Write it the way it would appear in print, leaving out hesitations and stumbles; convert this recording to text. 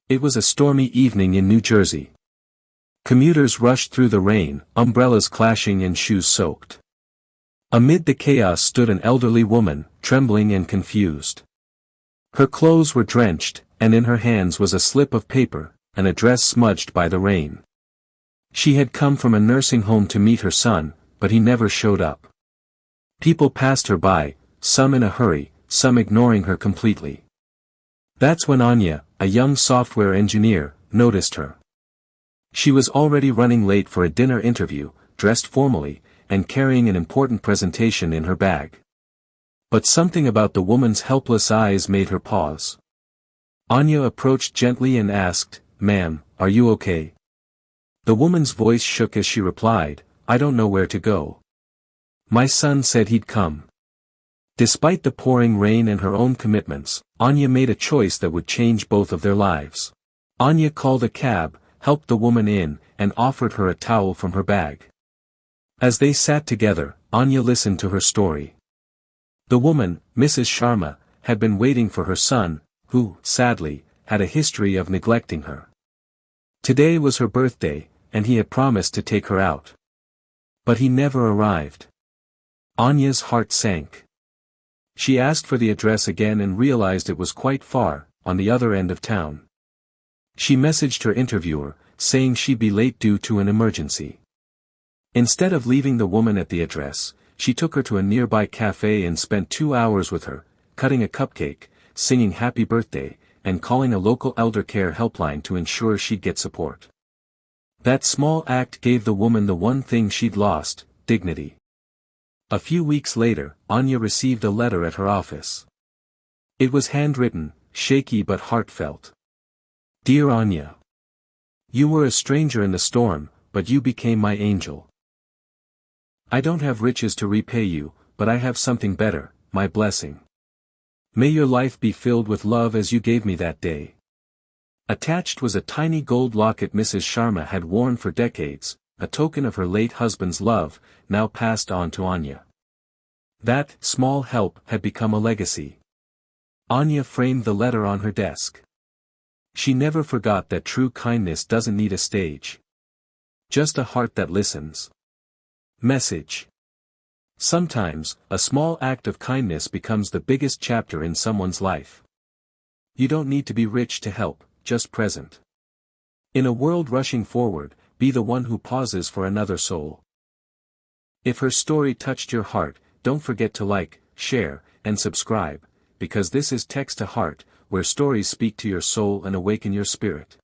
It was a stormy evening in New Jersey. Commuters rushed through the rain, umbrellas clashing and shoes soaked. Amid the chaos stood an elderly woman, trembling and confused. Her clothes were drenched, and in her hands was a slip of paper, an address smudged by the rain. She had come from a nursing home to meet her son, but he never showed up. People passed her by, some in a hurry, some ignoring her completely. That's when Anya, a young software engineer, noticed her. She was already running late for a dinner interview, dressed formally, and carrying an important presentation in her bag. But something about the woman's helpless eyes made her pause. Anya approached gently and asked, "Ma'am, are you okay?" The woman's voice shook as she replied, "I don't know where to go. My son said he'd come." Despite the pouring rain and her own commitments, Anya made a choice that would change both of their lives. Anya called a cab, helped the woman in, and offered her a towel from her bag. As they sat together, Anya listened to her story. The woman, Mrs. Sharma, had been waiting for her son, who, sadly, had a history of neglecting her. Today was her birthday, and he had promised to take her out. But he never arrived. Anya's heart sank. She asked for the address again and realized it was quite far, on the other end of town. She messaged her interviewer, saying she'd be late due to an emergency. Instead of leaving the woman at the address, she took her to a nearby cafe and spent 2 hours with her, cutting a cupcake, singing happy birthday, and calling a local elder care helpline to ensure she'd get support. That small act gave the woman the one thing she'd lost, dignity. A few weeks later, Anya received a letter at her office. It was handwritten, shaky but heartfelt. Dear Anya. You were a stranger in the storm, but you became my angel. I don't have riches to repay you, but I have something better, my blessing. May your life be filled with love as you gave me that day. Attached was a tiny gold locket Mrs. Sharma had worn for decades, a token of her late husband's love, now passed on to Anya. That small help had become a legacy. Anya framed the letter on her desk. She never forgot that true kindness doesn't need a stage. Just a heart that listens. Message. Sometimes, a small act of kindness becomes the biggest chapter in someone's life. You don't need to be rich to help, just present. In a world rushing forward, be the one who pauses for another soul. If her story touched your heart, don't forget to like, share, and subscribe, because this is Text to Heart, where stories speak to your soul and awaken your spirit.